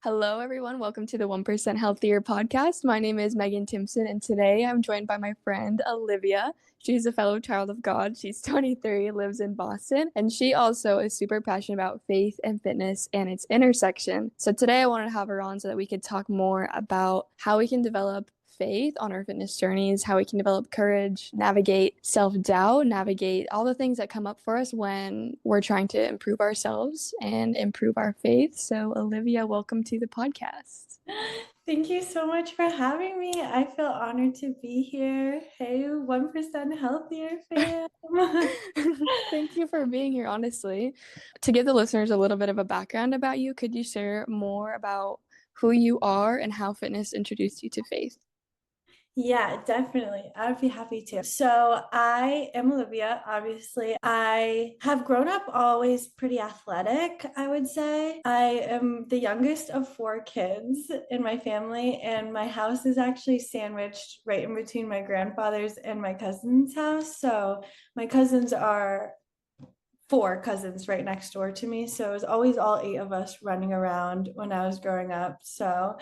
Hello, everyone. Welcome to the 1% Healthier podcast. My name is Megan Timpson, and today I'm joined by my friend Olivia. She's a fellow child of God. She's 23, lives in Boston, and she also is super passionate about faith and fitness and its intersection. So today I wanted to have her on so that we could talk more about how we can develop faith on our fitness journeys, how we can develop courage, navigate self-doubt, navigate all the things that come up for us when we're trying to improve ourselves and improve our faith. So, Olivia, welcome to the podcast. Thank you so much for having me. I feel honored to be here. Hey, 1% Healthier fam. Thank you for being here, honestly. To give the listeners a little bit of a background about you, could you share more about who you are and how fitness introduced you to faith? Yeah, definitely. I would be happy to. So, I am Olivia. Obviously, I have grown up always pretty athletic, I would say. I am the youngest of four kids in my family, and my house is actually sandwiched right in between my grandfather's and my cousin's house. So, my cousins are four cousins right next door to me. So it was always all eight of us running around when I was growing up. So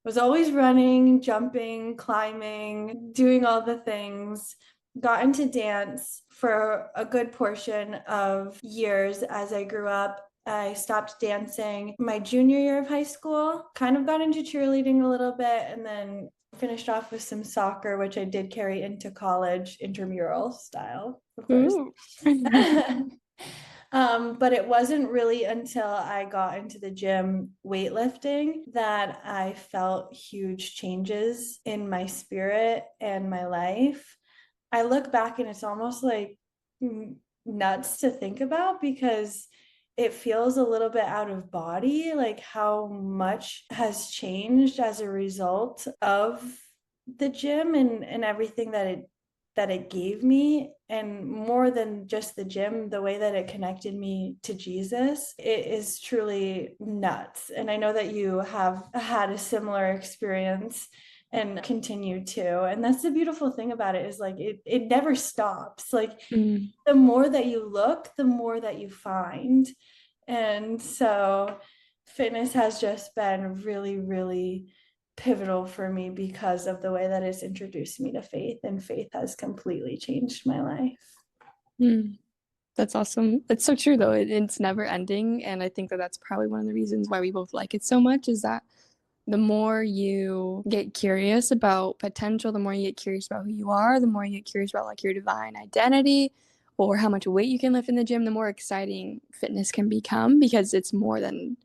I was always running, jumping, climbing, doing all the things. Got into dance for a good portion of years as I grew up. I stopped dancing my junior year of high school, kind of got into cheerleading a little bit, and then finished off with some soccer, which I did carry into college, intramural style, of course. Ooh. But it wasn't really until I got into the gym weightlifting that I felt huge changes in my spirit and my life. I look back and it's almost like nuts to think about because it feels a little bit out of body, like how much has changed as a result of the gym and everything that it gave me, and more than just the gym, the way that it connected me to Jesus, it is truly nuts. And I know that you have had a similar experience and continue to. And that's the beautiful thing about it, is like it never stops. Like Mm. the more that you look, the more that you find. And so fitness has just been really, really pivotal for me because of the way that it's introduced me to faith, and faith has completely changed my life. Mm. That's awesome. It's so true, though. It's never ending. And I think that that's probably one of the reasons why we both like it so much is that the more you get curious about potential, the more you get curious about who you are, the more you get curious about like your divine identity or how much weight you can lift in the gym, the more exciting fitness can become because it's more than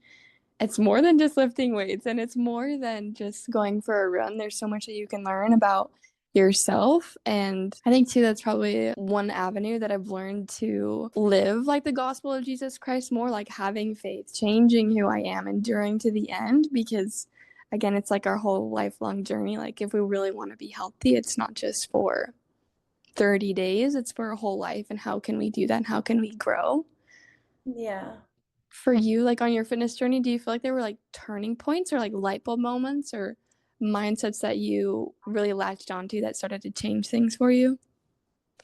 just lifting weights and it's more than just going for a run. There's so much that you can learn about yourself. And I think too that's probably one avenue that I've learned to live like the gospel of Jesus Christ more, like having faith, changing who I am, enduring to the end, because again, it's like our whole lifelong journey. Like if we really want to be healthy, it's not just for 30 days, it's for a whole life. And how can we do that? And how can we grow? Yeah. For you, like on your fitness journey, do you feel like there were like turning points or like light bulb moments or mindsets that you really latched onto that started to change things for you?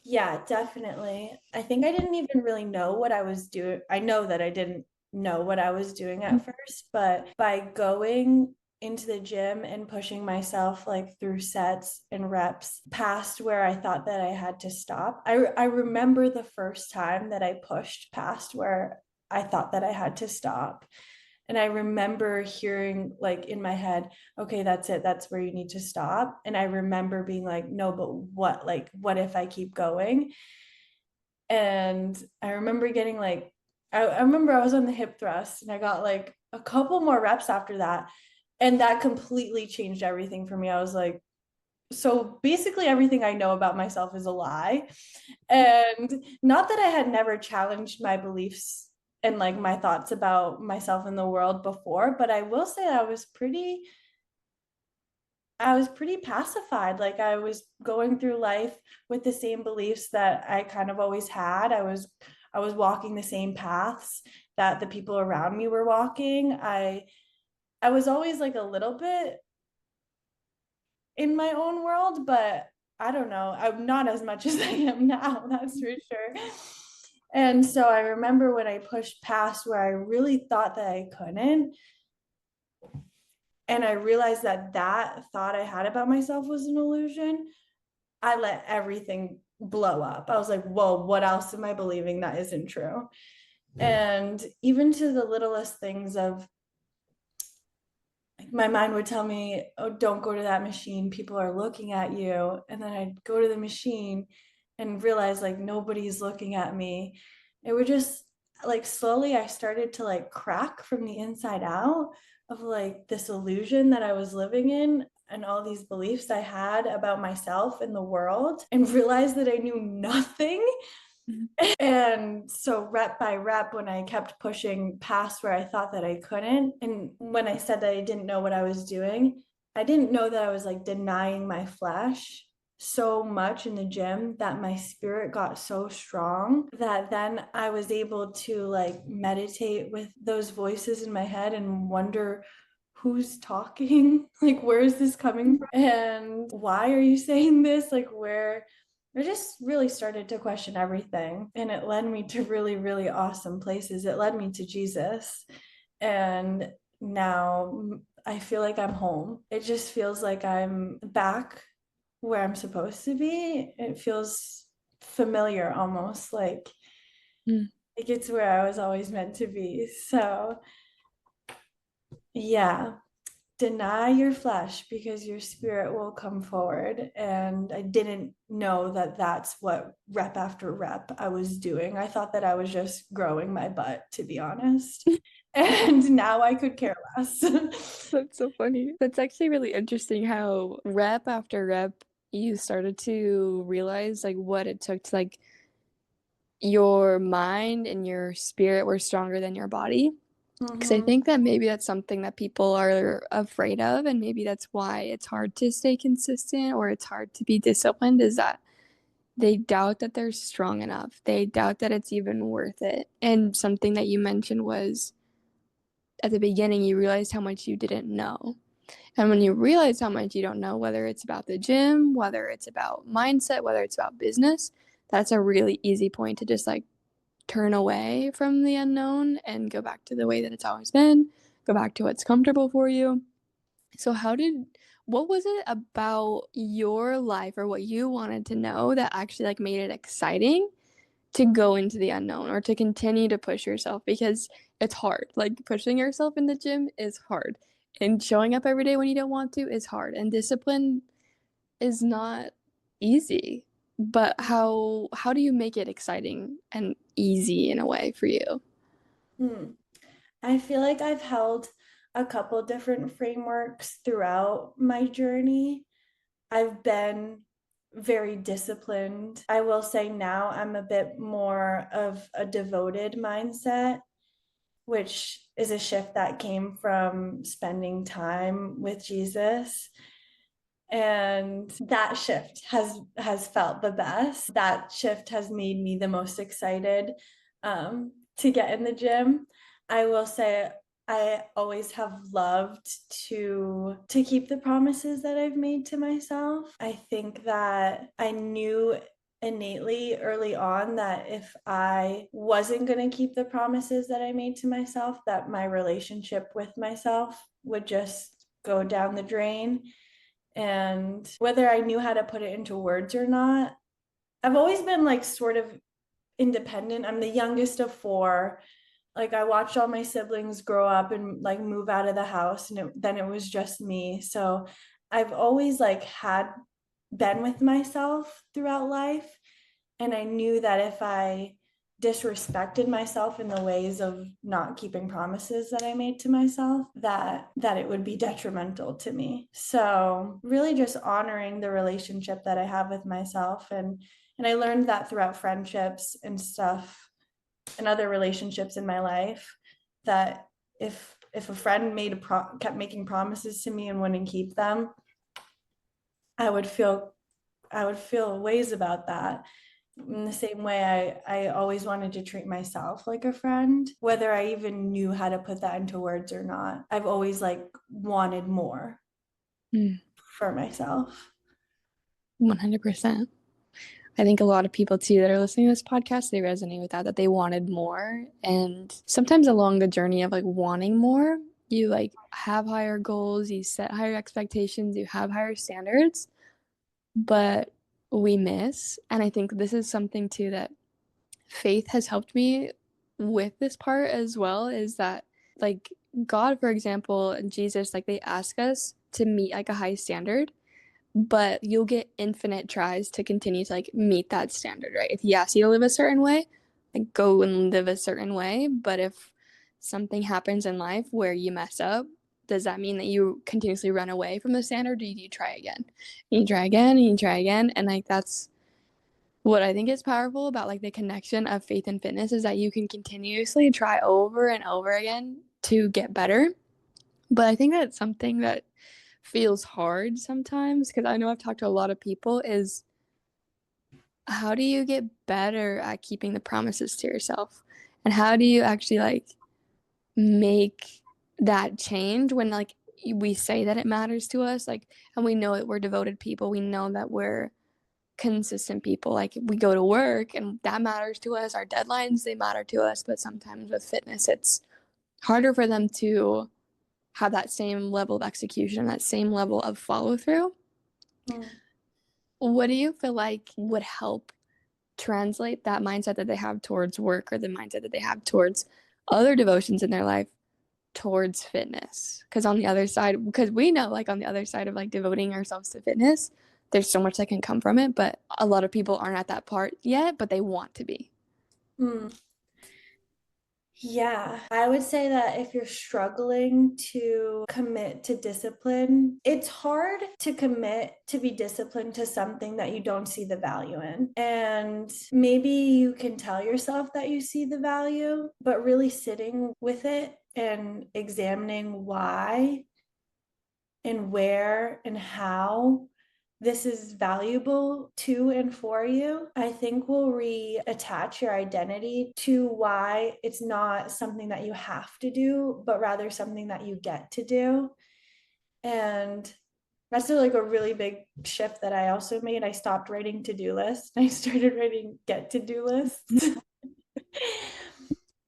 Yeah, definitely. I think I didn't even really know what I was doing. I know that I didn't know what I was doing at first, but by going into the gym and pushing myself like through sets and reps past where I thought that I had to stop. I remember the first time that I pushed past where I thought that I had to stop. And I remember hearing like in my head, okay, that's it. That's where you need to stop. And I remember being like, no, but what? Like, what if I keep going? And I remember getting like, I remember I was on the hip thrust and I got like a couple more reps after that. And that completely changed everything for me. I was like, so basically everything I know about myself is a lie. And not that I had never challenged my beliefs and like my thoughts about myself in the world before, but I will say I was pretty pacified. Like I was going through life with the same beliefs that I kind of always had. I was walking the same paths that the people around me were walking. I was always like a little bit in my own world, but I don't know. I'm not as much as I am now, that's for sure. And so I remember when I pushed past where I really thought that I couldn't, and I realized that that thought I had about myself was an illusion, I let everything blow up. I was like, whoa, what else am I believing that isn't true? And even to the littlest things of, my mind would tell me, oh, don't go to that machine. People are looking at you. And then I'd go to the machine and realize like nobody's looking at me. It would just like slowly I started to like crack from the inside out of like this illusion that I was living in and all these beliefs I had about myself and the world, and realized that I knew nothing. And so rep by rep, when I kept pushing past where I thought that I couldn't, and when I said that I didn't know what I was doing, I didn't know that I was like denying my flesh so much in the gym that my spirit got so strong that then I was able to like meditate with those voices in my head and wonder who's talking, like where is this coming from and why are you saying this, like where. I just really started to question everything. And it led me to really, really awesome places. It led me to Jesus. And now I feel like I'm home. It just feels like I'm back where I'm supposed to be. It feels familiar almost Mm. like it's where I was always meant to be. So, yeah, deny your flesh because your spirit will come forward. And I didn't know that that's what rep after rep I was doing. I thought that I was just growing my butt, to be honest. And now I could care less. That's so funny. That's actually really interesting how rep after rep you started to realize like what it took to like your mind and your spirit were stronger than your body. Because I Mm-hmm. think that maybe that's something that people are afraid of, and maybe that's why it's hard to stay consistent or it's hard to be disciplined, is that they doubt that they're strong enough. They doubt that it's even worth it. And something that you mentioned was at the beginning, you realized how much you didn't know. And when you realize how much you don't know, whether it's about the gym, whether it's about mindset, whether it's about business, that's a really easy point to just like turn away from the unknown and go back to the way that it's always been, go back to what's comfortable for you. So, what was it about your life or what you wanted to know that actually like made it exciting to go into the unknown or to continue to push yourself? Because it's hard. Like pushing yourself in the gym is hard. And showing up every day when you don't want to is hard. And discipline is not easy. But how do you make it exciting and easy in a way for you? Hmm. I feel like I've held a couple different frameworks throughout my journey. I've been very disciplined. I will say now I'm a bit more of a devoted mindset, which is a shift that came from spending time with Jesus. And that shift has felt the best. That shift has made me the most excited to get in the gym. I will say I always have loved to keep the promises that I've made to myself. I think that I knew innately early on that if I wasn't going to keep the promises that I made to myself, that my relationship with myself would just go down the drain. And whether I knew how to put it into words or not, I've always been like sort of independent. I'm the youngest of four. Like I watched all my siblings grow up and like move out of the house, and then it was just me. So I've always like had been with myself throughout life. And I knew that if I disrespected myself in the ways of not keeping promises that I made to myself, that it would be detrimental to me. So really just honoring the relationship that I have with myself. And I learned that throughout friendships and stuff and other relationships in my life, that if a friend kept making promises to me and wouldn't keep them, I would feel I would feel ways about that. In the same way, I always wanted to treat myself like a friend, whether I even knew how to put that into words or not. I've always like wanted more Mm, for myself. 100%. I think a lot of people too that are listening to this podcast, they resonate with that they wanted more. And sometimes along the journey of like wanting more, you like have higher goals, you set higher expectations, you have higher standards, but we miss. And I think this is something too that faith has helped me with this part as well, is that like God, for example, and Jesus, like they ask us to meet like a high standard, but you'll get infinite tries to continue to like meet that standard, right? If he asks you to live a certain way, like go and live a certain way. But if something happens in life where you mess up, does that mean that you continuously run away from the standard, or do you try again? And you try again and you try again. And like that's what I think is powerful about like the connection of faith and fitness, is that you can continuously try over and over again to get better. But I think that's something that feels hard sometimes, because I know I've talked to a lot of people, is how do you get better at keeping the promises to yourself? And how do you actually like make that change when like we say that it matters to us, like, and we know that we're devoted people, we know that we're consistent people, like we go to work and that matters to us, our deadlines, they matter to us, but sometimes with fitness it's harder for them to have that same level of execution, that same level of follow through. Mm. What do you feel like would help translate that mindset that they have towards work, or the mindset that they have towards other devotions in their life, towards fitness? Because on the other side, because we know like on the other side of like devoting ourselves to fitness, there's so much that can come from it, but a lot of people aren't at that part yet, but they want to be. Mm. Yeah, I would say that if you're struggling to commit to discipline, it's hard to commit to be disciplined to something that you don't see the value in. And maybe you can tell yourself that you see the value, but really sitting with it and examining why and where and how this is valuable to and for you, I think will reattach your identity to why it's not something that you have to do, but rather something that you get to do. And that's like a really big shift that I also made. I stopped writing to-do lists. I started writing get to-do lists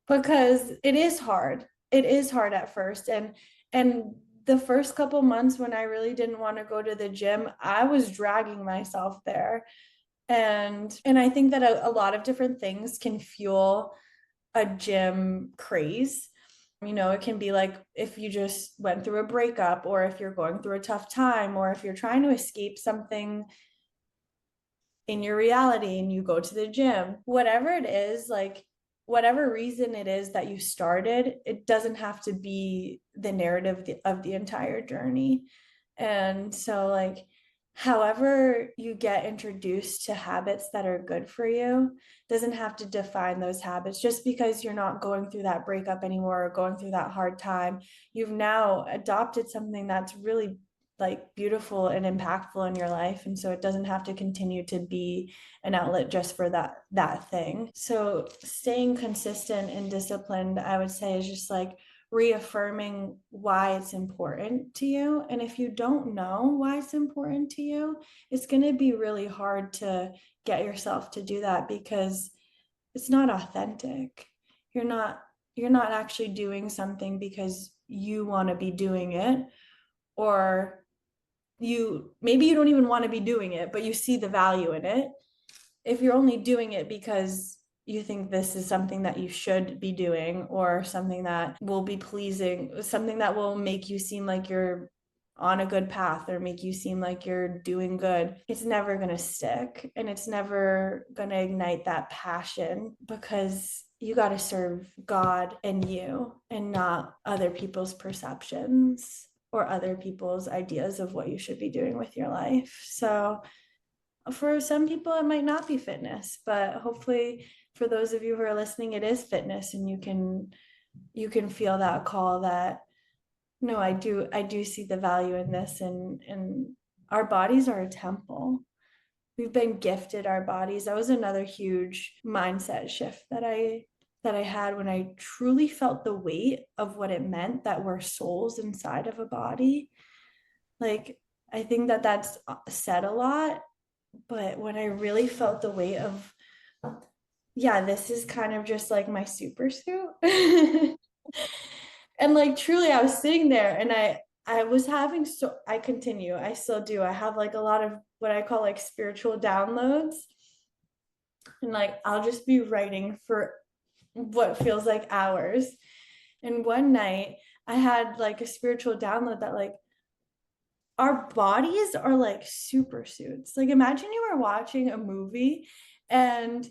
because it is hard. It is hard at first. And the first couple months when I really didn't want to go to the gym, I was dragging myself there. And I think that a lot of different things can fuel a gym craze. You know, it can be like if you just went through a breakup, or if you're going through a tough time, or if you're trying to escape something in your reality and you go to the gym, whatever it is, like whatever reason it is that you started, it doesn't have to be the narrative of the entire journey. And so, like, however you get introduced to habits that are good for you doesn't have to define those habits. Just because you're not going through that breakup anymore or going through that hard time, you've now adopted something that's really like beautiful and impactful in your life, and so it doesn't have to continue to be an outlet just for that thing. So staying consistent and disciplined, I would say, is just like reaffirming why it's important to you. And if you don't know why it's important to you, it's going to be really hard to get yourself to do that, because it's not authentic. You're not actually doing something because you want to be doing it, or maybe you don't even want to be doing it, but you see the value in it. If you're only doing it because you think this is something that you should be doing, or something that will be pleasing, something that will make you seem like you're on a good path, or make you seem like you're doing good, it's never going to stick, and it's never going to ignite that passion, because you got to serve God and you, and not other people's perceptions or other people's ideas of what you should be doing with your life. So for some people it might not be fitness, but hopefully for those of you who are listening, it is fitness, and you can feel that call that, no, I do see the value in this. And our bodies are a temple. We've been gifted our bodies. That was another huge mindset shift that I had, when I truly felt the weight of what it meant that we're souls inside of a body. Like, I think that that's said a lot, but when I really felt the weight of, yeah, this is kind of just like my super suit. And like truly I was sitting there and I was having I continue, I still do. I have like a lot of what I call like spiritual downloads. And like I'll just be writing for what feels like hours. And one night I had like a spiritual download that like our bodies are like super suits. Like imagine you were watching a movie and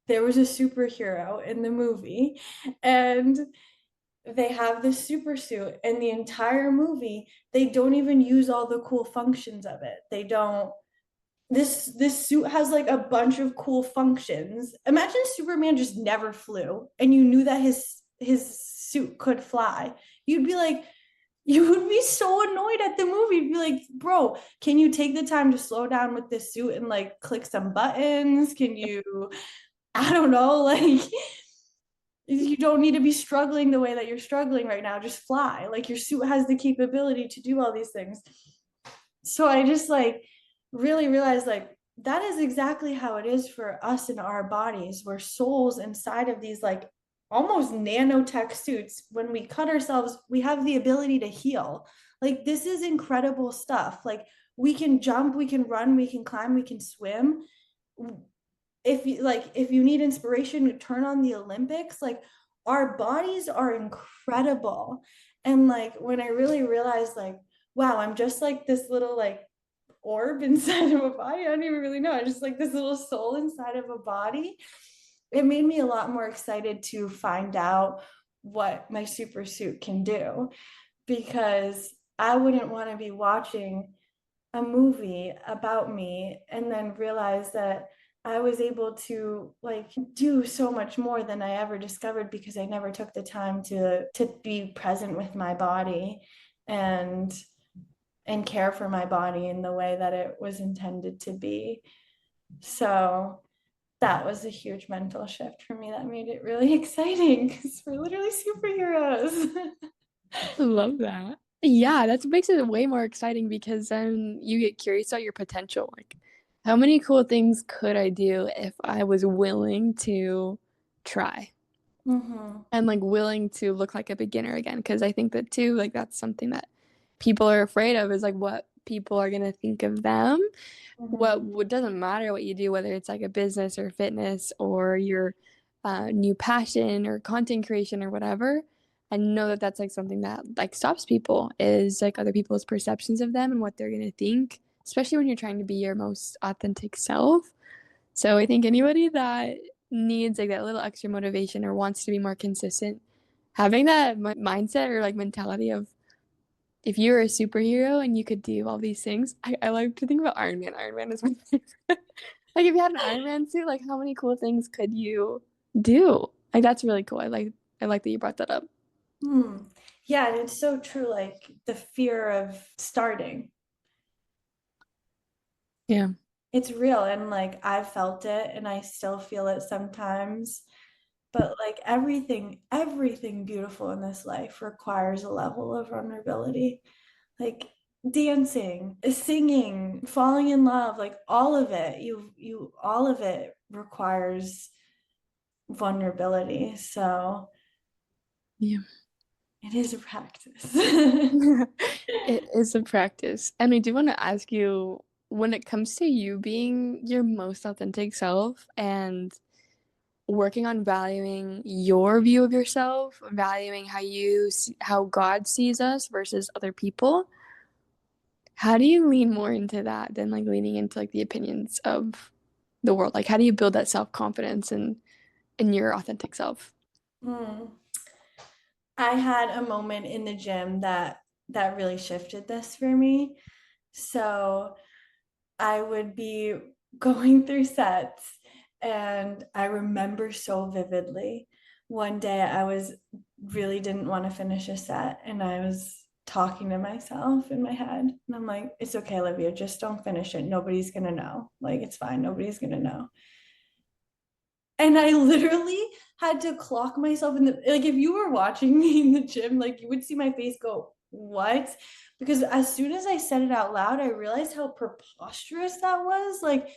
there was a superhero in the movie and they have this super suit and the entire movie they don't even use all the cool functions of it. They don't this suit has like a bunch of cool functions. Imagine Superman just never flew and you knew that his suit could fly. You'd be like, you would be so annoyed at the movie. You'd be like, bro, can you take the time to slow down with this suit and like click some buttons? Can you, I don't know, like you don't need to be struggling the way that you're struggling right now. Just fly. Like your suit has the capability to do all these things. So I just like really realized like that is exactly how it is for us in our bodies. We're souls inside of these like almost nanotech suits. When we cut ourselves, we have the ability to heal. Like this is incredible stuff. Like we can jump, we can run, we can climb, we can swim. If you need inspiration, turn on the Olympics. Like our bodies are incredible. And like when I really realized like, wow, I'm just like this little like orb inside of a body. I don't even really know. I'm just like this little soul inside of a body. It made me a lot more excited to find out what my super suit can do, because I wouldn't want to be watching a movie about me and then realize that I was able to like do so much more than I ever discovered because I never took the time to be present with my body and care for my body in the way that it was intended to be. So that was a huge mental shift for me that made it really exciting because we're literally superheroes. I love that. Yeah, that makes it way more exciting because then you get curious about your potential. Like, how many cool things could I do if I was willing to try Mm-hmm. and like willing to look like a beginner again? Because I think that too, like, that's something that people are afraid of is like what people are going to think of them. Mm-hmm. What doesn't matter what you do, whether it's like a business or fitness or your new passion or content creation or whatever. I know that that's like something that like stops people is like other people's perceptions of them and what they're gonna think, especially when you're trying to be your most authentic self. So I think anybody that needs like that little extra motivation or wants to be more consistent, having that mindset or like mentality of if you were a superhero and you could do all these things, I like to think about Iron Man. Iron Man is my favorite. Like if you had an Iron Man suit, like how many cool things could you do? Like that's really cool. I like that you brought that up. Hmm. Yeah, and it's so true. Like the fear of starting, Yeah. it's real. And like I've felt it and I still feel it sometimes. But like everything beautiful in this life requires a level of vulnerability. Like dancing, singing, falling in love, like all of it, all of it requires vulnerability. So Yeah. it is a practice. It is a practice. And I do want to ask you when it comes to you being your most authentic self and working on valuing your view of yourself, valuing how God sees us versus other people. How do you lean more into that than like leaning into like the opinions of the world? Like how do you build that self-confidence and in your authentic self? Hmm. I had a moment in the gym that really shifted this for me. So I would be going through sets, and I remember so vividly one day I was really didn't want to finish a set, and I was talking to myself in my head. And I'm like, it's okay, Olivia, just don't finish it. Nobody's gonna know. Like, it's fine. Nobody's gonna know. And I literally had to clock myself in the like if you were watching me in the gym, like you would see my face go, what? Because as soon as I said it out loud, I realized how preposterous that was. Like,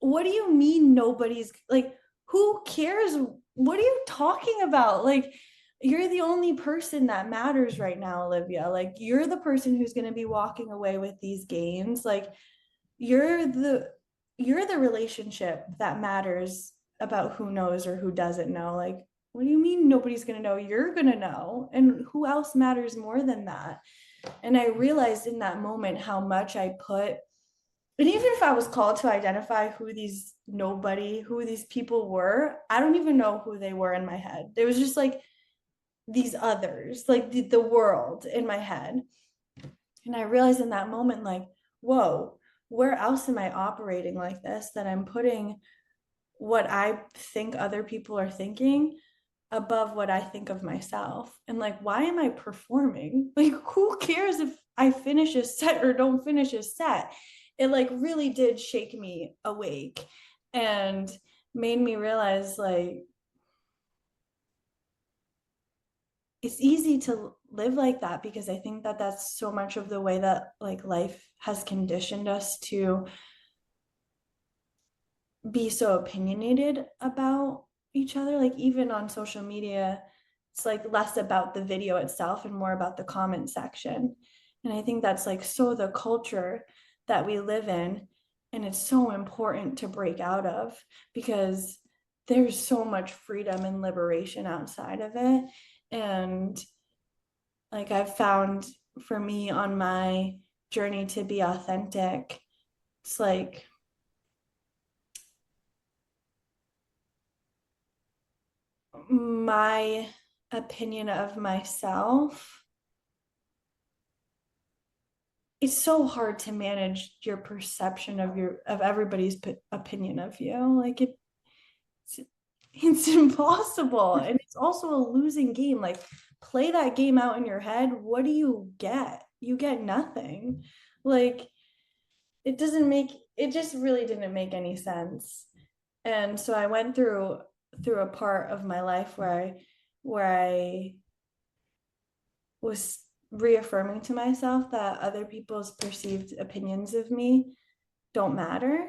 what do you mean nobody's like who cares? What are you talking about? Like you're the only person that matters right now, Olivia. Like, you're the person who's going to be walking away with these gains. Like, you're the you're the relationship that matters about who knows or who doesn't know. Like, what do you mean nobody's going to know? You're going to know. And who else matters more than that? And I realized in that moment how much I put, and even if I was called to identify who these people were, I don't even know who they were in my head. There was just like these others, like the world in my head. And I realized in that moment, like, whoa, where else am I operating like this? That I'm putting what I think other people are thinking above what I think of myself. And like, why am I performing? Like, who cares if I finish a set or don't finish a set? It like really did shake me awake and made me realize like it's easy to live like that, because I think that that's so much of the way that like life has conditioned us to be so opinionated about each other. Like, even on social media, it's like less about the video itself and more about the comment section. And I think that's like so the culture that we live in, and it's so important to break out of, because there's so much freedom and liberation outside of it. And like, I've found, for me on my journey to be authentic, it's like my opinion of myself, it's so hard to manage your perception of everybody's opinion of you. Like, it's impossible, and it's also a losing game. Like, play that game out in your head. What do you get? You get nothing. Like, it just really didn't make any sense. And so I went through a part of my life where I was reaffirming to myself that other people's perceived opinions of me don't matter,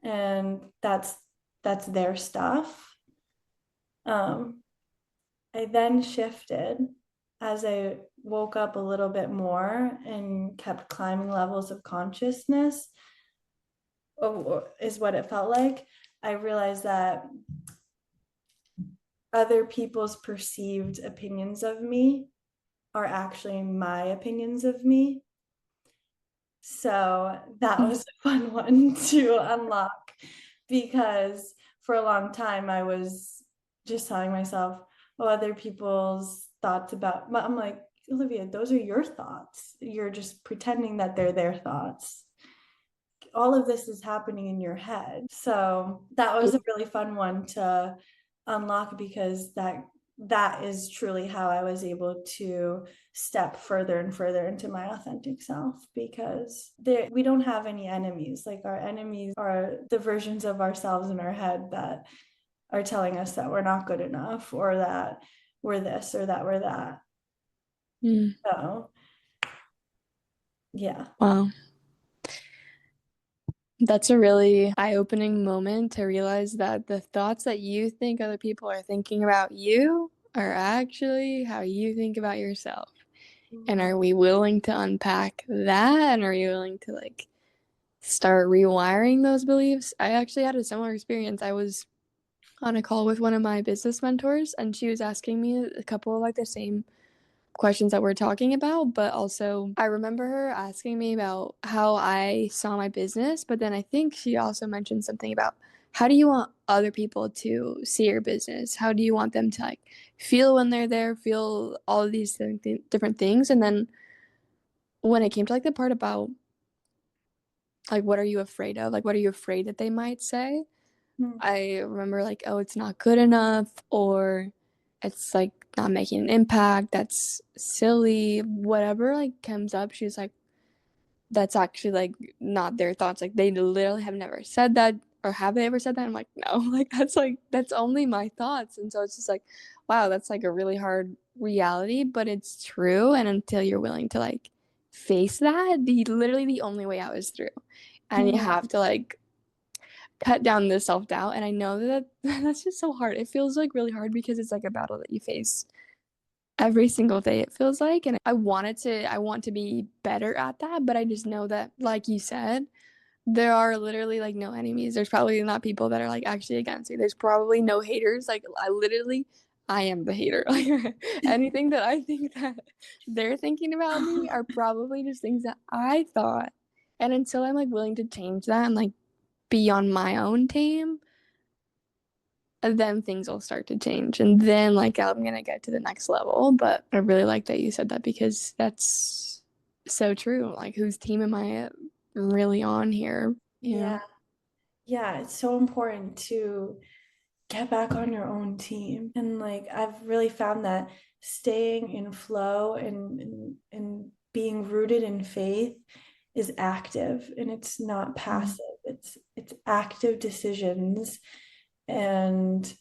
and that's their stuff. I then shifted as I woke up a little bit more and kept climbing levels of consciousness, is what it felt like. I realized that other people's perceived opinions of me are actually my opinions of me. So that was a fun one to unlock, because for a long time I was just telling myself, oh, other people's thoughts about, I'm like, Olivia, those are your thoughts. You're just pretending that they're their thoughts. All of this is happening in your head. So that was a really fun one to unlock, because that is truly how I was able to step further and further into my authentic self, because we don't have any enemies. Like, our enemies are the versions of ourselves in our head that are telling us that we're not good enough, or that we're this, or that we're that. So yeah. Wow. That's a really eye-opening moment to realize that the thoughts that you think other people are thinking about you are actually how you think about yourself. And are we willing to unpack that? And are you willing to like start rewiring those beliefs? I actually had a similar experience. I was on a call with one of my business mentors, and she was asking me a couple of like the same questions that we're talking about, but also I remember her asking me about how I saw my business, but then I think she also mentioned something about how do you want other people to see your business? How do you want them to like feel when they're there, feel all of these different things? And then when it came to like the part about like what are you afraid of? Like what are you afraid that they might say? I remember like, oh, it's not good enough, or it's like not making an impact, that's silly, whatever like comes up. She's like, that's actually like not their thoughts. Like they literally have never said that, or have they ever said that? I'm like, no, like that's only my thoughts. And so it's just like, wow, that's like a really hard reality, but it's true. And until you're willing to like face that, literally the only way out is through. And you have to like cut down the self-doubt. And I know that that's just so hard. It feels like really hard because it's like a battle that you face every single day, it feels like. And I want to be better at that. But I just know that, like you said, there are literally like no enemies. There's probably not people that are like actually against you. There's probably no haters. Like I am the hater. Like anything that I think that they're thinking about me are probably just things that I thought. And until I'm like willing to change that and like be on my own team, then things will start to change. And then like I'm gonna get to the next level. But I really like that you said that because that's so true. Like whose team am I really on here? You Yeah. know? Yeah, it's so important to get back on your own team. And like I've really found that staying in flow and being rooted in faith is active and it's not Mm. passive. It's active decisions. And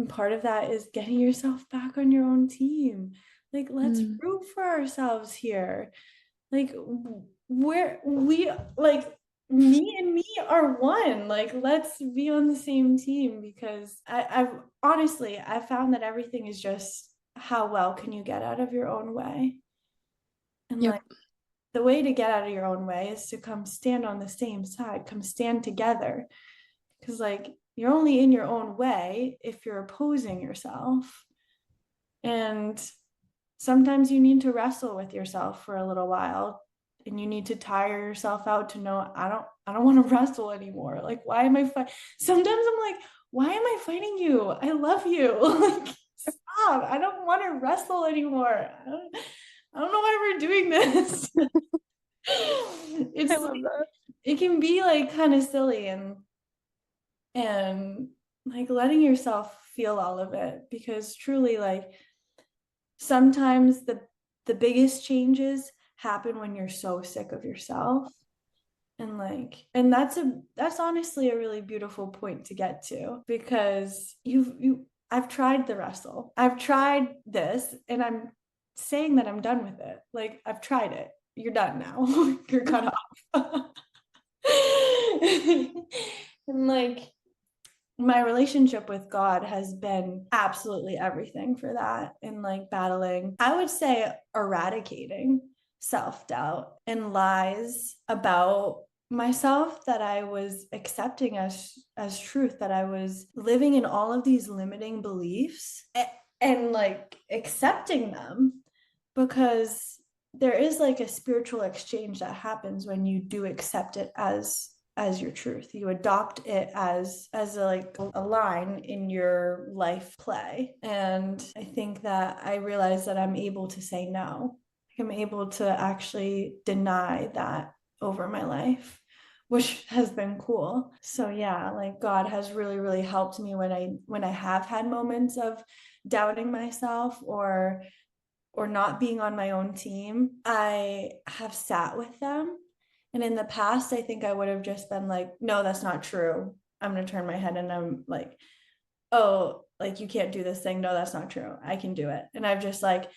part of that is getting yourself back on your own team. Like let's Mm. root for ourselves here. Like where we like me and me are one. Like let's be on the same team because I've honestly I found that everything is just how well can you get out of your own way. And like Yep. the way to get out of your own way is to come stand on the same side, come stand together. Because like you're only in your own way if you're opposing yourself. And sometimes you need to wrestle with yourself for a little while and you need to tire yourself out to know I don't want to wrestle anymore. Like why am I fighting? Sometimes I'm like, why am I fighting you? I love you. Like stop. I don't want to wrestle anymore. I don't know why we're doing this. I It's love that. it can be like kind of silly and like letting yourself feel all of it because truly like sometimes the biggest changes happen when you're so sick of yourself and like and that's honestly a really beautiful point to get to because you I've tried the wrestle, I've tried this, and I'm saying that I'm done with it. Like I've tried it, you're done now. You're cut off. And like my relationship with God has been absolutely everything for that in like battling, I would say eradicating self-doubt and lies about myself that I was accepting as truth, that I was living in all of these limiting beliefs and like accepting them because there is like a spiritual exchange that happens when you do accept it as your truth. You adopt it as a, like a line in your life play. And I think that I realized that I'm able to say no. I'm able to actually deny that over my life, which has been cool. So yeah, like God has really really helped me when I have had moments of doubting myself or not being on my own team. I have sat with them. And in the past, I think I would have just been like, no, that's not true. I'm going to turn my head and I'm like, oh, like you can't do this thing. No, that's not true. I can do it. And I've just like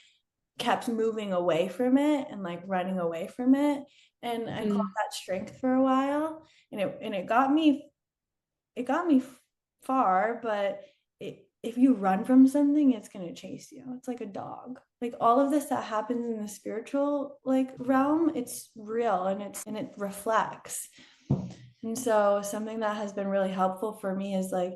kept moving away from it and like running away from it. And I called Mm. that strength for a while. And it got me far, but if you run from something, it's going to chase you. It's like a dog. Like all of this that happens in the spiritual like realm, it's real and it reflects. And so something that has been really helpful for me is like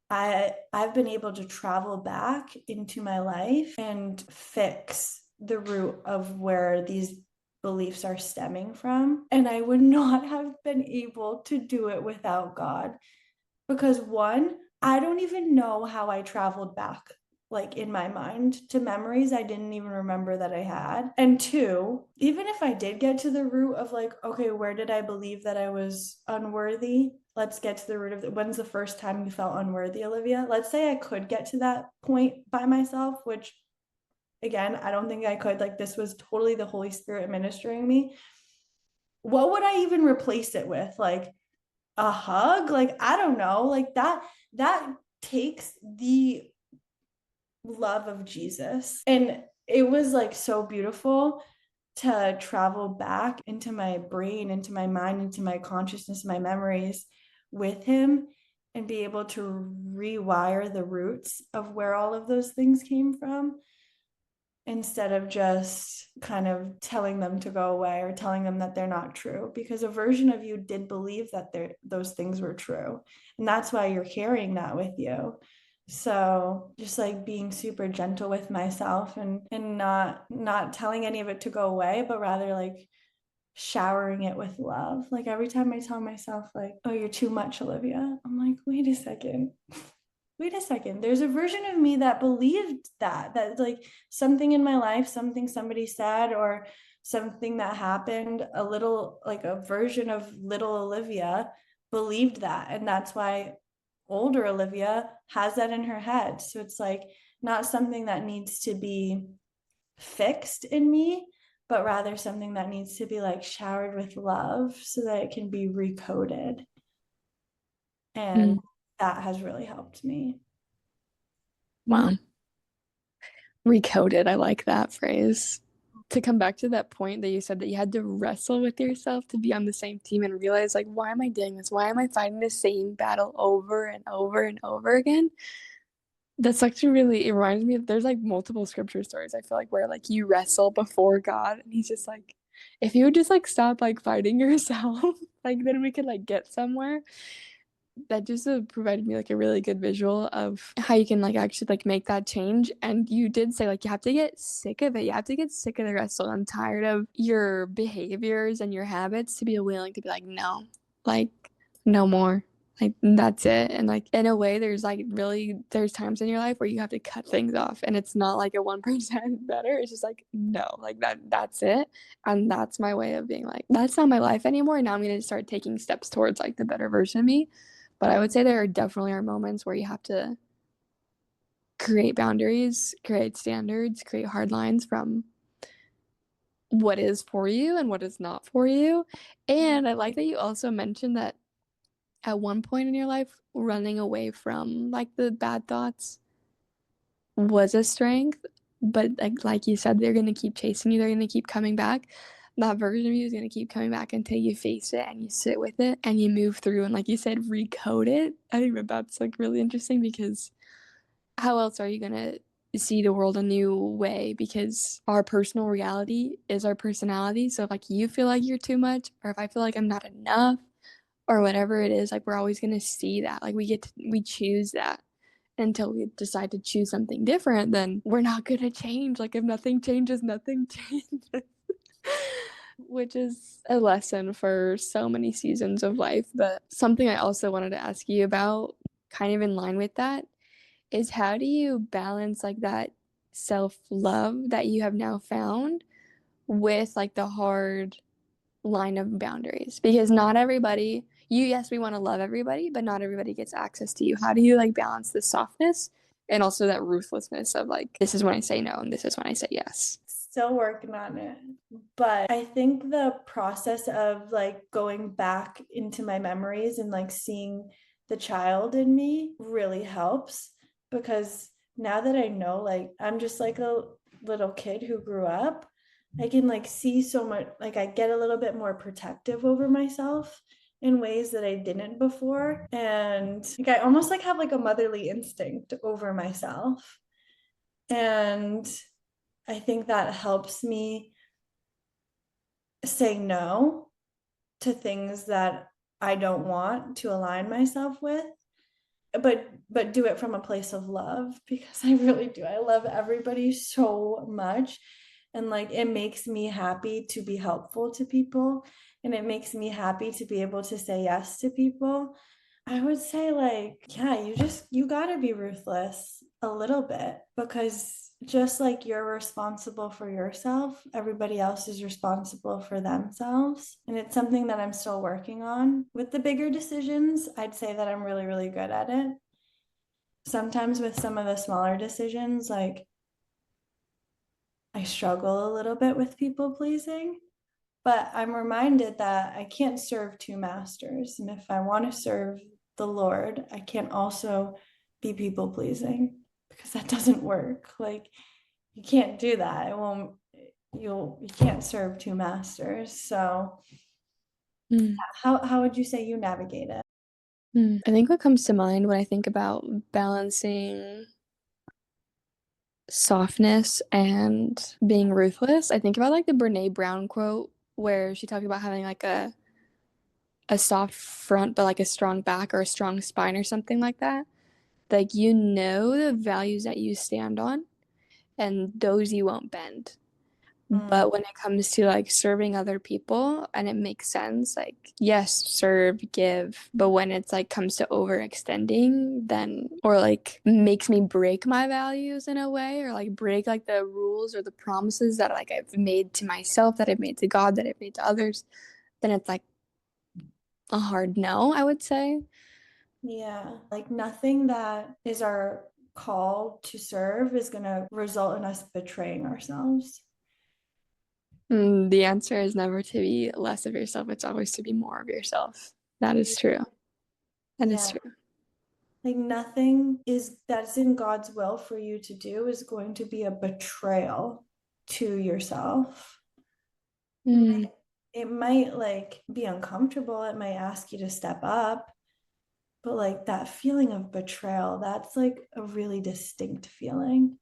I've been able to travel back into my life and fix the root of where these beliefs are stemming from. And I would not have been able to do it without God because one, I don't even know how I traveled back like in my mind to memories I didn't even remember that I had. And two, even if I did get to the root of like, okay, where did I believe that I was unworthy? Let's get to the root of it. When's the first time you felt unworthy, Olivia? Let's say I could get to that point by myself, which again, I don't think I could. Like this was totally the Holy Spirit ministering me. What would I even replace it with? Like a hug? Like I don't know. Like that takes the love of Jesus. And it was like so beautiful to travel back into my brain, into my mind, into my consciousness, my memories with him and be able to rewire the roots of where all of those things came from, instead of just kind of telling them to go away or telling them that they're not true, because a version of you did believe that those things were true, and that's why you're carrying that with you. So just like being super gentle with myself, and not telling any of it to go away, but rather like showering it with love. Like every time I tell myself like, oh, you're too much, Olivia, I'm like, wait a second, there's a version of me that believed that like something in my life, something somebody said, or something that happened, a little, like a version of little Olivia believed that, and that's why older Olivia has that in her head. So it's like not something that needs to be fixed in me, but rather something that needs to be like showered with love so that it can be recoded. And Mm. that has really helped me. Wow. Recoded. I like that phrase. To come back to that point that you said that you had to wrestle with yourself to be on the same team and realize, like, why am I doing this? Why am I fighting the same battle over and over and over again? That's actually really, it reminds me of, there's like multiple scripture stories, I feel like, where like you wrestle before God and he's just like, if you would just like stop like fighting yourself, like then we could like get somewhere. That just provided me like a really good visual of how you can like actually like make that change. And you did say like you have to get sick of it. You have to get sick of the wrestle. I'm tired of your behaviors and your habits to be willing to be like, no, like no more. Like that's it. And like in a way, there's like really there's times in your life where you have to cut things off, and it's not like a 1% better. It's just like no, like that's it. And that's my way of being like, that's not my life anymore. Now I'm gonna start taking steps towards like the better version of me. But I would say there are definitely are moments where you have to create boundaries, create standards, create hard lines from what is for you and what is not for you. And I like that you also mentioned that at one point in your life, running away from like the bad thoughts was a strength. But like you said, they're gonna keep chasing you, they're gonna keep coming back. That version of you is gonna keep coming back until you face it and you sit with it and you move through and like you said, recode it. I think that that's like really interesting because how else are you gonna see the world a new way? Because our personal reality is our personality. So if like you feel like you're too much, or if I feel like I'm not enough, or whatever it is, like we're always gonna see that. Like we choose that until we decide to choose something different, then we're not gonna change. Like if nothing changes, nothing changes. Which is a lesson for so many seasons of life. But something I also wanted to ask you about, kind of in line with that, is how do you balance like that self-love that you have now found with like the hard line of boundaries? Because not everybody, yes, we want to love everybody, but not everybody gets access to you. How do you like balance the softness and also that ruthlessness of like, this is when I say no and this is when I say yes? Still working on it. But I think the process of like going back into my memories and like seeing the child in me really helps, because now that I know like I'm just like a little kid who grew up, I can like see so much, like I get a little bit more protective over myself in ways that I didn't before. And like I almost like have like a motherly instinct over myself. And I think that helps me say no to things that I don't want to align myself with, but do it from a place of love, because I really do. I love everybody so much, and like it makes me happy to be helpful to people, and it makes me happy to be able to say yes to people. I would say like, yeah, you got to be ruthless a little bit, because just like you're responsible for yourself, everybody else is responsible for themselves. And it's something that I'm still working on. With the bigger decisions, I'd say that I'm really, really good at it. Sometimes with some of the smaller decisions, like I struggle a little bit with people pleasing, but I'm reminded that I can't serve two masters. And if I want to serve the Lord, I can't also be people pleasing, because that doesn't work. Like you can't do that. It won't, you can't serve two masters. So Mm. how would you say you navigate it? I think what comes to mind when I think about balancing softness and being ruthless, I think about like the Brene Brown quote where she talked about having like a soft front but like a strong back or a strong spine or something like that. Like you know the values that you stand on and those you won't bend. Mm, But when it comes to like serving other people and it makes sense, like yes, serve, give, but when it's like comes to overextending, then or like makes me break my values in a way or like break like the rules or the promises that like I've made to myself, that I've made to God, that I've made to others, then it's like a hard no, I would say. yeah, like nothing that is our call to serve is going to result in us betraying ourselves. The answer is never to be less of yourself, it's always to be more of yourself. That is true. That is Yeah, true. like nothing is that's in God's will for you to do is going to be a betrayal to yourself. It Mm, might, it might like be uncomfortable. It might ask you to step up, but like that feeling of betrayal, that's like a really distinct feeling.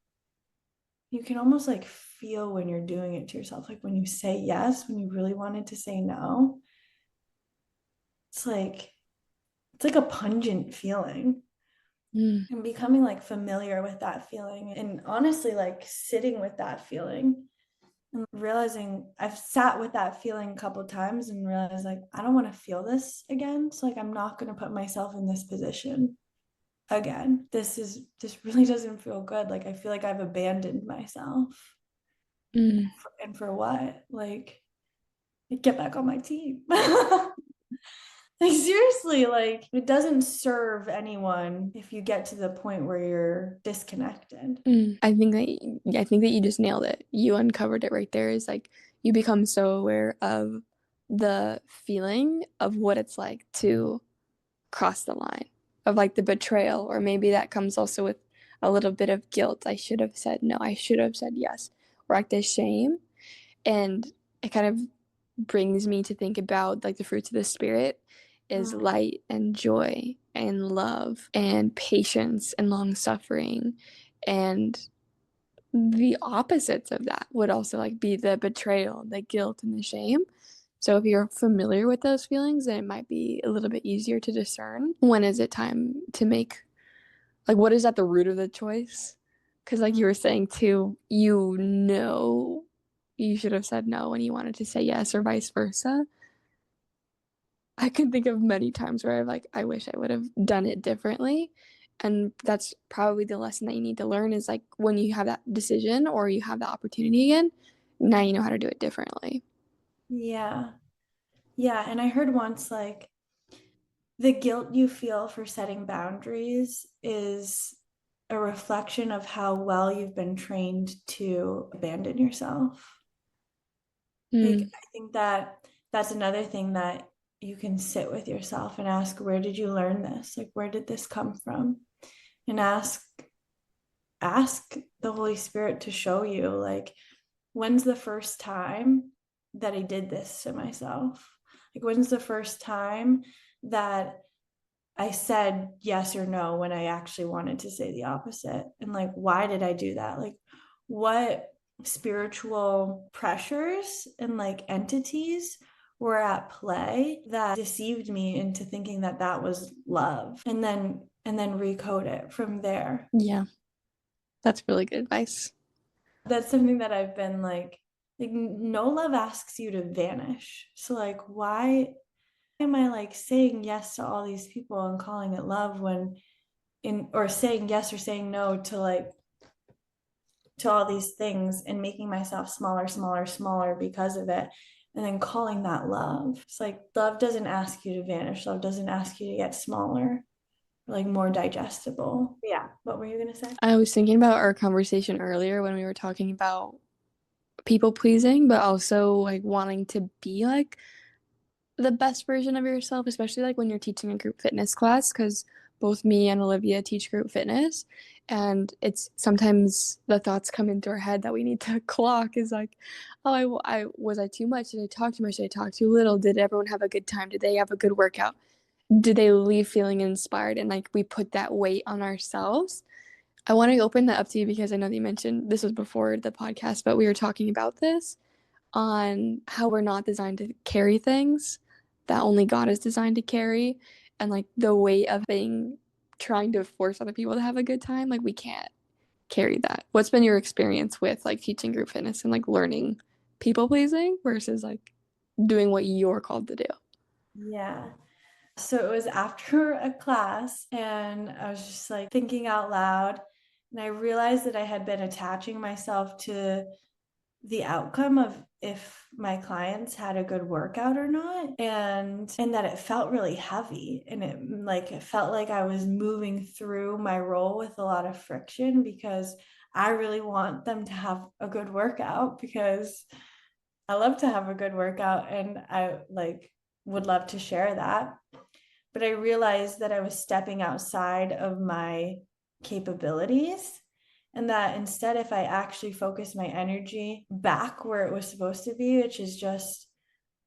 You can almost like feel when you're doing it to yourself, like when you say yes, when you really wanted to say no. It's like it's like a pungent feeling. mm, And becoming like familiar with that feeling and honestly like sitting with that feeling and realizing I've sat with that feeling a couple of times and realized like I don't want to feel this again, so like I'm not going to put myself in this position again. This really doesn't feel good. Like I feel like I've abandoned myself. mm. And for what? Like get back on my team. Like seriously, like it doesn't serve anyone if you get to the point where you're disconnected. I think that you just nailed it. You uncovered it right there. Is like you become so aware of the feeling of what it's like to cross the line, of like the betrayal, or maybe that comes also with a little bit of guilt. I should have said no. I should have said yes. Or like the shame. And it kind of brings me to think about like the fruits of the spirit is Mm, light and joy and love and patience and long suffering, and the opposites of that would also like be the betrayal, the guilt and the shame. So if you're familiar with those feelings, then it might be a little bit easier to discern when is it time to make like what is at the root of the choice. Because like you mm. were saying too, you know you should have said no when you wanted to say yes or vice versa. I can think of many times where I've like I wish I would have done it differently. And that's probably the lesson that you need to learn is like when you have that decision or you have the opportunity again, now you know how to do it differently. Yeah. Yeah. And I heard once like the guilt you feel for setting boundaries is a reflection of how well you've been trained to abandon yourself. Like, Mm, I think that that's another thing that you can sit with yourself and ask, where did you learn this? Like, where did this come from? And ask the Holy Spirit to show you, like, when's the first time that I did this to myself? Like, when's the first time that I said yes or no when I actually wanted to say the opposite? And like, why did I do that? Like, what spiritual pressures and like entities were at play that deceived me into thinking that that was love and then recode it from there. yeah, that's really good advice. That's something that I've been like no love asks you to vanish. So like why am I like saying yes to all these people and calling it love when in or saying yes or saying no to like to all these things and making myself smaller, smaller, smaller because of it, and then calling that love? It's like love doesn't ask you to vanish. Love doesn't ask you to get smaller, like more digestible. Yeah. What were you gonna say? I was thinking about our conversation earlier when we were talking about people pleasing, but also like wanting to be like the best version of yourself, especially like when you're teaching a group fitness class, because both me and Olivia teach group fitness. And it's sometimes the thoughts come into our head that we need to clock is like, oh, I was I too much? Did I talk too much? Did I talk too little? Did everyone have a good time? Did they have a good workout? do they leave feeling inspired and like we put that weight on ourselves? I want to open that up to you because I know that you mentioned this was before the podcast, but we were talking about this on how we're not designed to carry things that only God is designed to carry, and like the weight of being trying to force other people to have a good time. Like we can't carry that. What's been your experience with like teaching group fitness and like learning people pleasing versus like doing what you're called to do? Yeah. So it was after a class, and I was just like thinking out loud. And I realized that I had been attaching myself to the outcome of if my clients had a good workout or not, and that it felt really heavy, and it felt like I was moving through my role with a lot of friction because I really want them to have a good workout because I love to have a good workout, and I like would love to share that. But I realized that I was stepping outside of my capabilities, and that instead, if I actually focus my energy back where it was supposed to be, which is just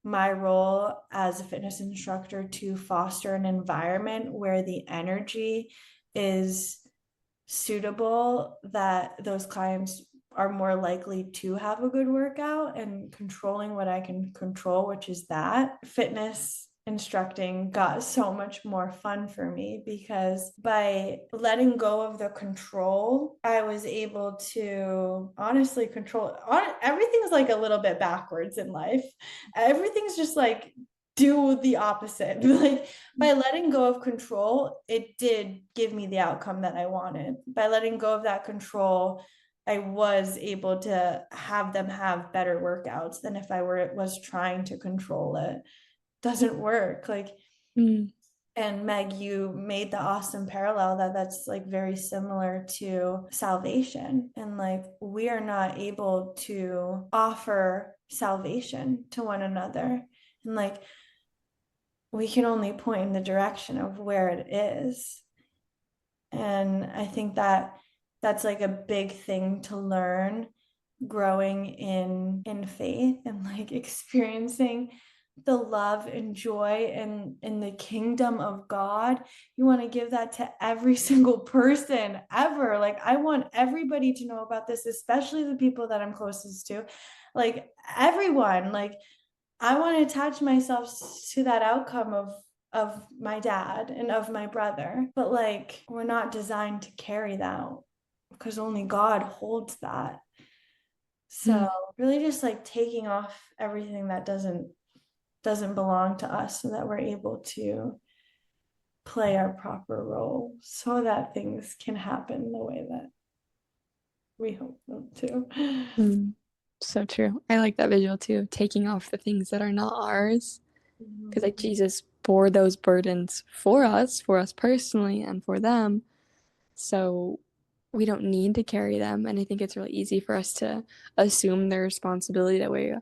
my role as a fitness instructor to foster an environment where the energy is suitable, that those clients are more likely to have a good workout, and controlling what I can control, which is that fitness instructing got so much more fun for me because by letting go of the control, I was able to honestly control everything's like a little bit backwards in life. Everything's just like do the opposite. Like by letting go of control, it did give me the outcome that I wanted. By letting go of that control, I was able to have them have better workouts than if I was trying to control it. Doesn't work. Like, Mm. and Meg, you made the awesome parallel that that's like very similar to salvation. And like, we are not able to offer salvation to one another. And like, we can only point in the direction of where it is. And I think that that's like a big thing to learn growing in faith and like experiencing the love and joy and in the kingdom of God. You want to give that to every single person ever. Like I want everybody to know about this, especially the people that I'm closest to. Like everyone, like I want to attach myself to that outcome of my dad and of my brother. But like we're not designed to carry that because only God holds that. So Mm. really just like taking off everything that doesn't belong to us so that we're able to play our proper role so that things can happen the way that we hope them to. Mm. So true. I like that visual too, taking off the things that are not ours. Because like Mhm. Jesus bore those burdens for us personally, and for them. So we don't need to carry them. And I think it's really easy for us to assume the responsibility that we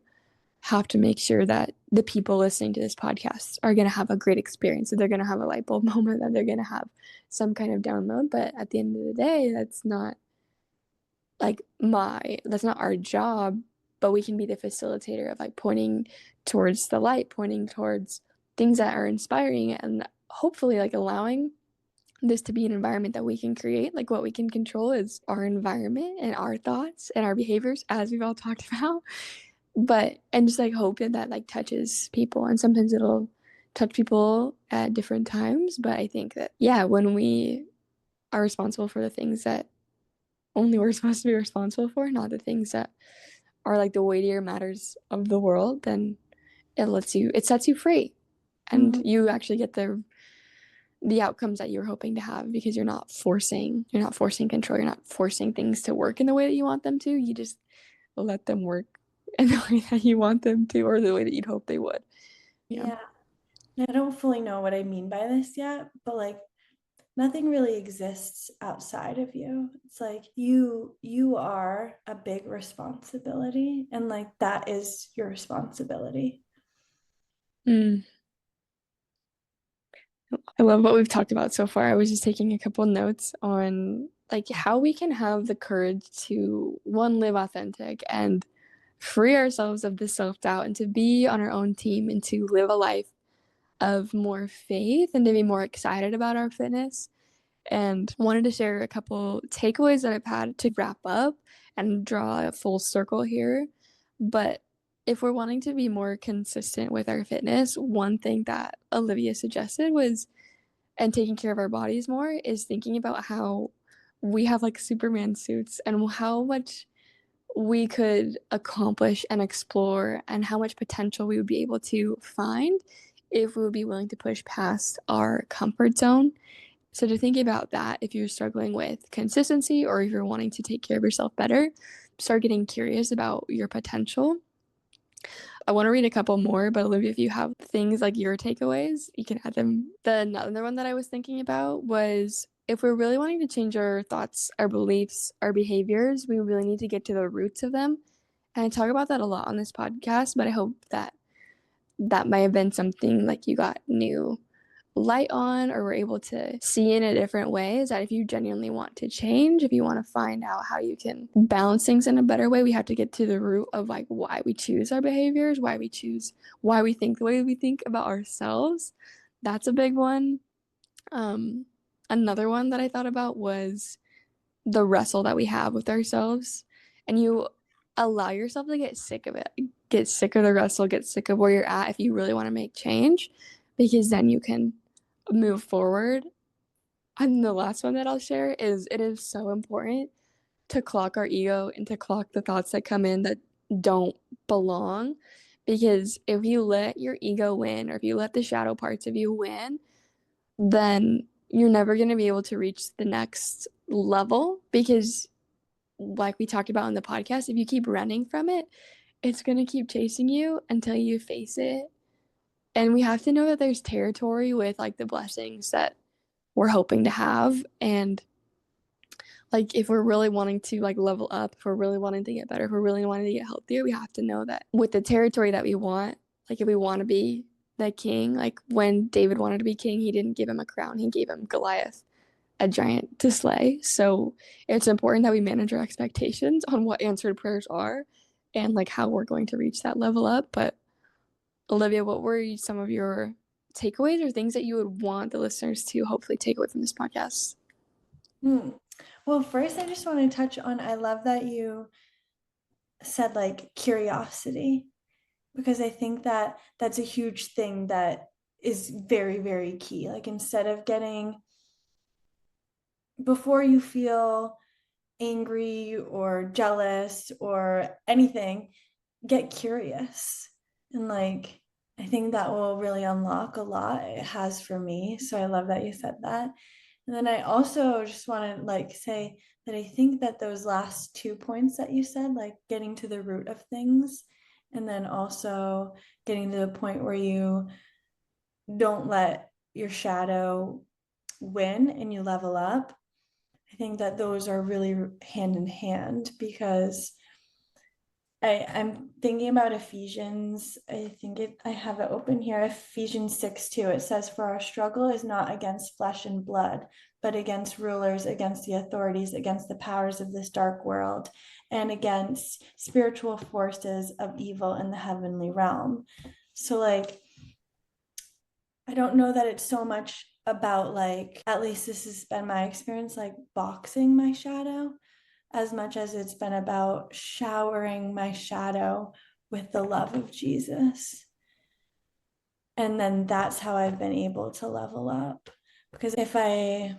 have to make sure that the people listening to this podcast are going to have a great experience, that they're going to have a light bulb moment, that they're going to have some kind of download. But at the end of the day, that's not our job, but we can be the facilitator of like pointing towards the light, pointing towards things that are inspiring, and hopefully like allowing this to be an environment that we can create. Like what we can control is our environment and our thoughts and our behaviors, as we've all talked about. But and just like hope that like touches people, and sometimes it'll touch people at different times. But I think that yeah, when we are responsible for the things that only we're supposed to be responsible for, not the things that are like the weightier matters of the world, then it sets you free, and Mhm. you actually get the outcomes that you're hoping to have, because you're not forcing control, you're not forcing things to work in the way that you want them to. You just let them work in the way that you want them to, or the way that you'd hope they would. Yeah. Yeah. I don't fully know what I mean by this yet, but like nothing really exists outside of you. It's like you are a big responsibility, and like that is your responsibility. Mm. I love what we've talked about so far. I was just taking a couple notes on like how we can have the courage to one, live authentic and free ourselves of the self-doubt, and to be on our own team, and to live a life of more faith and to be more excited about our fitness. And wanted to share a couple takeaways that I've had to wrap up and draw a full circle here. But if we're wanting to be more consistent with our fitness, one thing that Olivia suggested was, and taking care of our bodies more, is thinking about how we have like Superman suits and how much we could accomplish and explore and how much potential we would be able to find if we would be willing to push past our comfort zone. So to think about that, if you're struggling with consistency or if you're wanting to take care of yourself better, start getting curious about your potential. I want to read a couple more, but Olivia, if you have things like your takeaways, you can add them. The another one that I was thinking about was, if we're really wanting to change our thoughts, our beliefs, our behaviors, we really need to get to the roots of them. And I talk about that a lot on this podcast, but I hope that that might have been something like you got new light on or were able to see in a different way, is that if you genuinely want to change, if you want to find out how you can balance things in a better way, we have to get to the root of like why we choose our behaviors, why we think the way we think about ourselves. That's a big one. Another one that I thought about was the wrestle that we have with ourselves, and you allow yourself to get sick of it, get sick of the wrestle, get sick of where you're at if you really want to make change, because then you can move forward. And the last one that I'll share is, it is so important to clock our ego and to clock the thoughts that come in that don't belong, because if you let your ego win, or if you let the shadow parts of you win, then you're never going to be able to reach the next level, because like we talked about in the podcast, if you keep running from it, it's going to keep chasing you until you face it. And we have to know that there's territory with like the blessings that we're hoping to have. And like if we're really wanting to like level up, if we're really wanting to get better, if we're really wanting to get healthier, we have to know that with the territory that we want, like if we want to be the king, like when David wanted to be king, he didn't give him a crown, he gave him Goliath, a giant to slay. So it's important that we manage our expectations on what answered prayers are and like how we're going to reach that level up. But Olivia, what were some of your takeaways or things that you would want the listeners to hopefully take away from this podcast? Well, first, I just want to touch on, I love that you said like curiosity, because I think that that's a huge thing that is very, very key. Like instead of getting, before you feel angry or jealous or anything, get curious. And like, I think that will really unlock a lot. It has for me. So I love that you said that. And then I also just want to like say that I think that those last 2 points that you said, like getting to the root of things, and then also getting to the point where you don't let your shadow win and you level up. I think that those are really hand in hand, because I'm thinking about Ephesians. I have it open here. Ephesians 6:2. It says, "For our struggle is not against flesh and blood, but against rulers, against the authorities, against the powers of this dark world, and against spiritual forces of evil in the heavenly realm." So like, I don't know that it's so much about like, at least this has been my experience, like boxing my shadow, as much as it's been about showering my shadow with the love of Jesus. And then that's how I've been able to level up. Because if I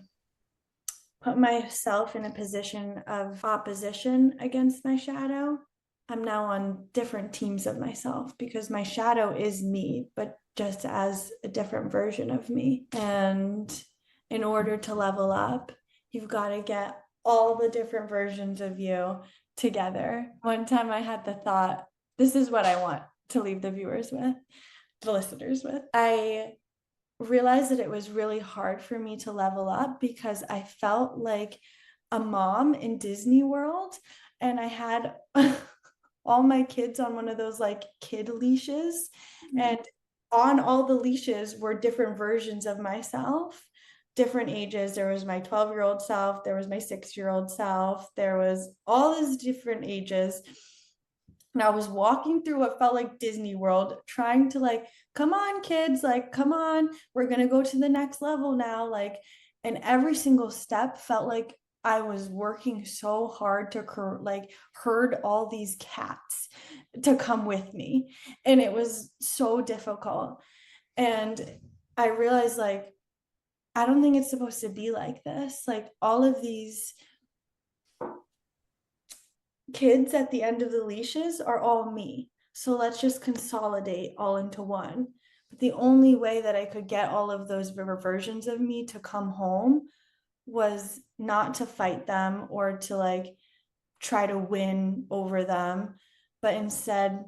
put myself in a position of opposition against my shadow, I'm now on different teams of myself, because my shadow is me, but just as a different version of me. And in order to level up, you've got to get all the different versions of you together. One time I had the thought, this is what I want to leave the viewers with, the listeners with. I realized that it was really hard for me to level up because I felt like a mom in Disney World, and I had all my kids on one of those like kid leashes, and on all the leashes were different versions of myself, different ages. There was my 12-year-old self, there was my 6-year-old self, there was all these different ages. And I was walking through what felt like Disney World, trying to like, come on, kids, like, come on, we're gonna go to the next level now. Like, and every single step felt like I was working so hard to like herd all these cats to come with me. And it was so difficult. And I realized like, I don't think it's supposed to be like this. Like all of these kids at the end of the leashes are all me. So let's just consolidate all into one. But the only way that I could get all of those versions of me to come home was not to fight them or to like try to win over them, but instead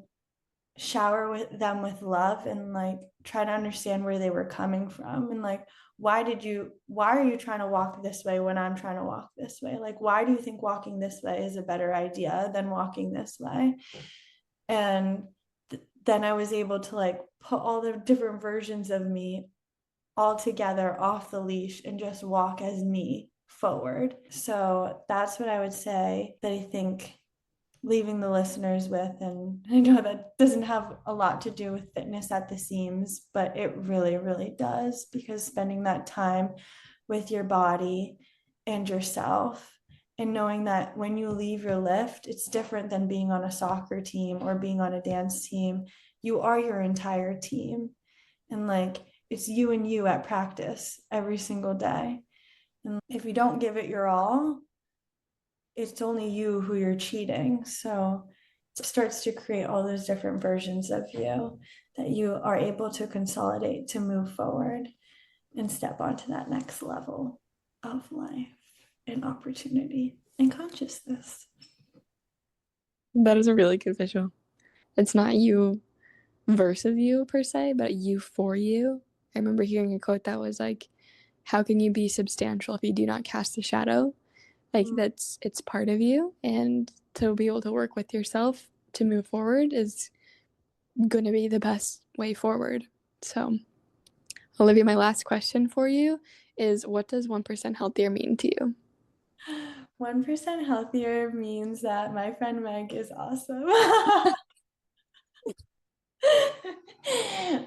shower with them with love and like try to understand where they were coming from and like why are you trying to walk this way when I'm trying to walk this way? Like why do you think walking this way is a better idea than walking this way? And then I was able to like put all the different versions of me all together off the leash and just walk as me forward. So that's what I would say that I think leaving the listeners with. And I know that doesn't have a lot to do with fitness at the seams, but it really, really does, because spending that time with your body and yourself and knowing that when you leave your lift, it's different than being on a soccer team or being on a dance team. You are your entire team. And like it's you and you at practice every single day. And if you don't give it your all, it's only you who you're cheating. So it starts to create all those different versions of you that you are able to consolidate to move forward and step onto that next level of life and opportunity and consciousness. That is a really good visual. It's not you versus you per se, but you for you. I remember hearing a quote that was like, how can you be substantial if you do not cast a shadow? Like it's part of you, and to be able to work with yourself to move forward is going to be the best way forward. So, Olivia, my last question for you is, what does 1% healthier mean to you? 1% healthier means that my friend Meg is awesome.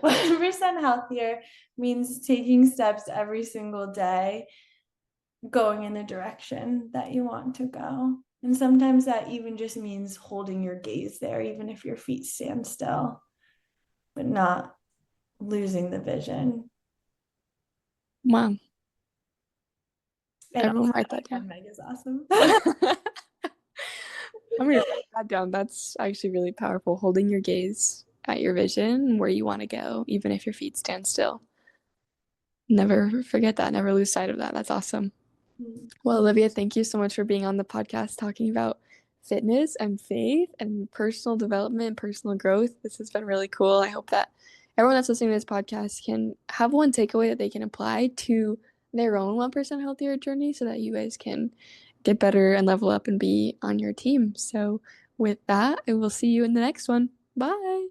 1% healthier means taking steps every single day, going in the direction that you want to go. And sometimes that even just means holding your gaze there, even if your feet stand still, but not losing the vision. Wow. And Everyone also, write my that friend down. Meg is awesome. I'm going to write that down. That's actually really powerful. Holding your gaze at your vision, where you want to go, even if your feet stand still. Never forget that. Never lose sight of that. That's awesome. Well, Olivia, thank you so much for being on the podcast talking about fitness and faith and personal development, personal growth. This has been really cool. I hope that everyone that's listening to this podcast can have one takeaway that they can apply to their own 1% healthier journey so that you guys can get better and level up and be on your team. So, with that, I will see you in the next one. Bye.